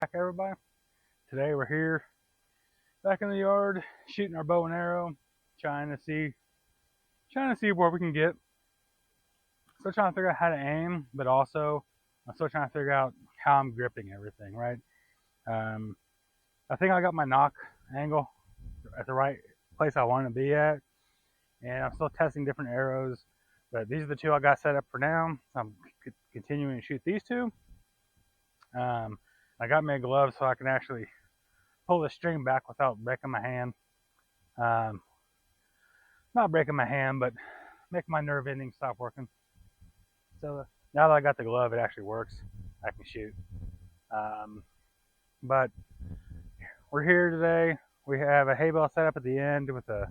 Back, everybody. Today we're here back in the yard shooting our bow and arrow, trying to see where we can get. Still trying to figure out how to aim, but also I'm still trying to figure out how I'm gripping everything. Right. Um, I think I got my nock angle at the right place I want to be at, and I'm still testing different arrows. But these are the two I got set up for now. I'm continuing to shoot these two. I got me a glove so I can actually pull the string back without breaking my hand. Um, Not breaking my hand, but make my nerve ending stop working. So now that I got the glove, it actually works. I can shoot. But we're here today. We have a hay bale set up at the end with a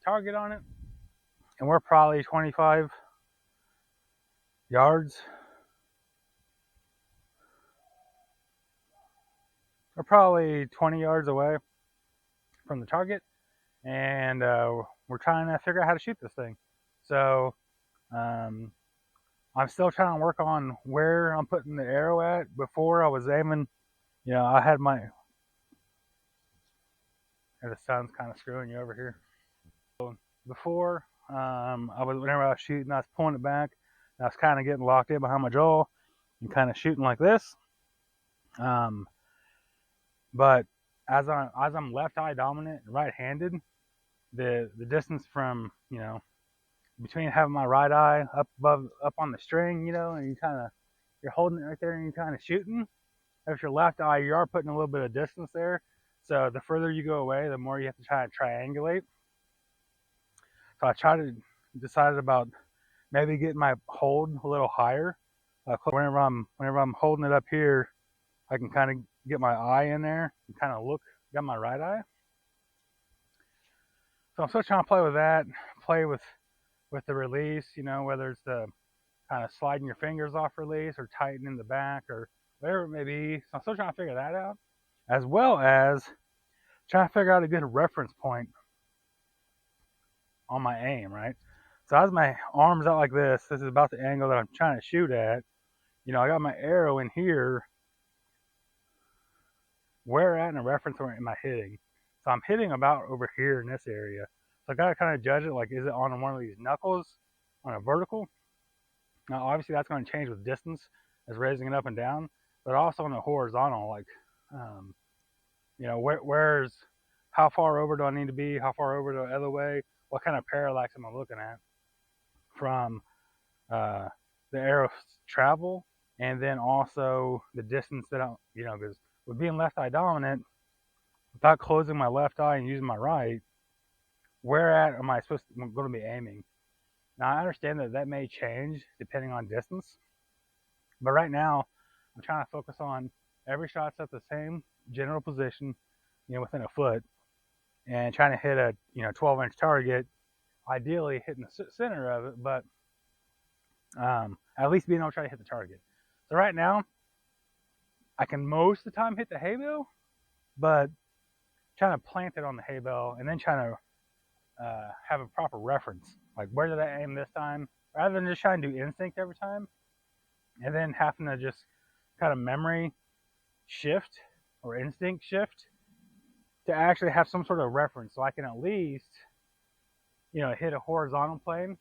target on it, and we're probably 25 yards. We're probably 20 yards away from the target, and we're trying to figure out how to shoot this thing. So I'm still trying to work on where I'm putting the arrow at. Before I was aiming, I had my, the sun's kind of screwing you over here. So before, whenever I was shooting, I was pulling it back, and I was kind of getting locked in behind my jaw and kind of shooting like this. But as I'm left eye dominant and right-handed, the distance from between having my right eye up on the string, and you're holding it right there and you're kind of shooting. If your left eye, you are putting a little bit of distance there. So the further you go away, the more you have to try to triangulate. So I decided about maybe getting my hold a little higher. Whenever I'm holding it up here, I can kind of get my eye in there and kind of got my right eye. So I'm still trying to play with that, play with the release, whether it's the kind of sliding your fingers off release or tightening the back or whatever it may be. So I'm still trying to figure that out, as well as trying to figure out a good reference point on my aim, right? So as my arm's out like this is about the angle that I'm trying to shoot at. I got my arrow in here. Where at in a reference point am I hitting? So I'm hitting about over here in this area. So I got to kind of judge it, like, is it on one of these knuckles on a vertical? Now, obviously, that's going to change with distance as raising it up and down, but also on the horizontal, like, where's, how far over do I need to be? How far over the other way? What kind of parallax am I looking at from the arrow's travel? And then also the distance that because with being left eye dominant, without closing my left eye and using my right, where at am I going to be aiming? Now, I understand that may change depending on distance, but right now I'm trying to focus on every shot's at the same general position, within a foot, and trying to hit a 12-inch target, ideally hitting the center of it, but at least being able to try to hit the target. So right now, I can most of the time hit the hay bale, but trying to plant it on the hay bale and then trying to have a proper reference. Like, where did I aim this time? Rather than just trying to do instinct every time and then having to just kind of memory shift or instinct shift to actually have some sort of reference so I can at least, hit a horizontal plane,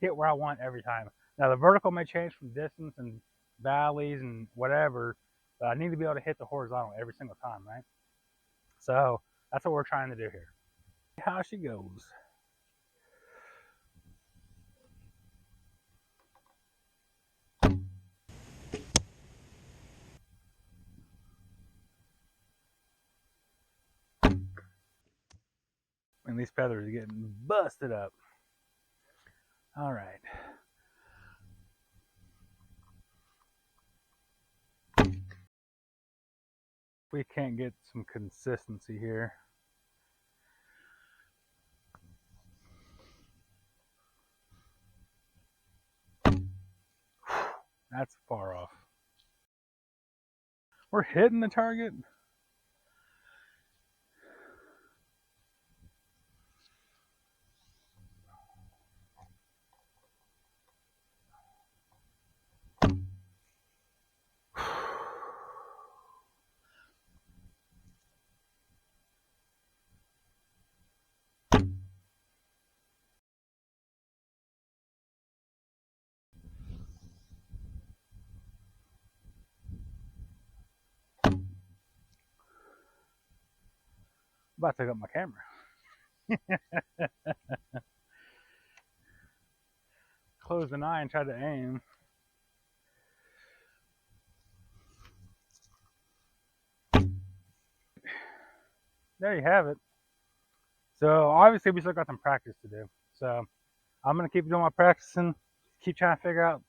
hit where I want every time. Now, the vertical may change from distance and valleys and whatever, but I need to be able to hit the horizontal every single time, right? So that's what we're trying to do here. How she goes. And these feathers are getting busted up. All right. We can't get some consistency here. That's far off. We're hitting the target. about to take up my camera. Closed an eye and tried to aim. There you have it. So obviously we still got some practice to do. So I'm gonna keep doing my practicing, keep trying to figure out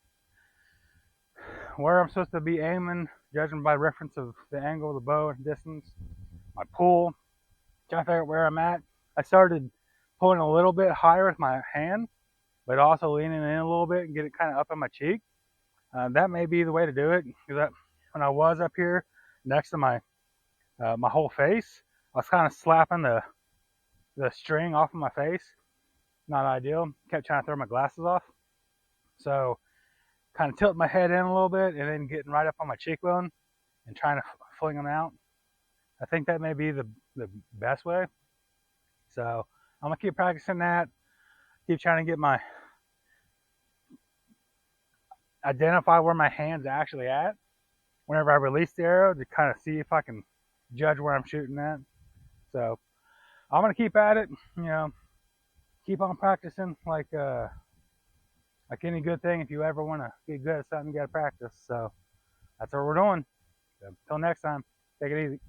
where I'm supposed to be aiming, judging by reference of the angle of the bow and distance, my pull, trying to figure out where I'm at. I started pulling a little bit higher with my hand, but also leaning in a little bit and get it kind of up in my cheek. That may be the way to do it. Because when I was up here next to my my whole face, I was kind of slapping the string off of my face. Not ideal. Kept trying to throw my glasses off. So kind of tilting my head in a little bit and then getting right up on my cheekbone and trying to fling them out. I think that may be the best way. So I'm gonna keep practicing that. Keep trying to get my identify where my hand's actually at whenever I release the arrow to kind of see if I can judge where I'm shooting at. So I'm gonna keep at it. You know, keep on practicing like any good thing. If you ever want to get good at something, you gotta practice. So that's what we're doing. So, until next time, take it easy.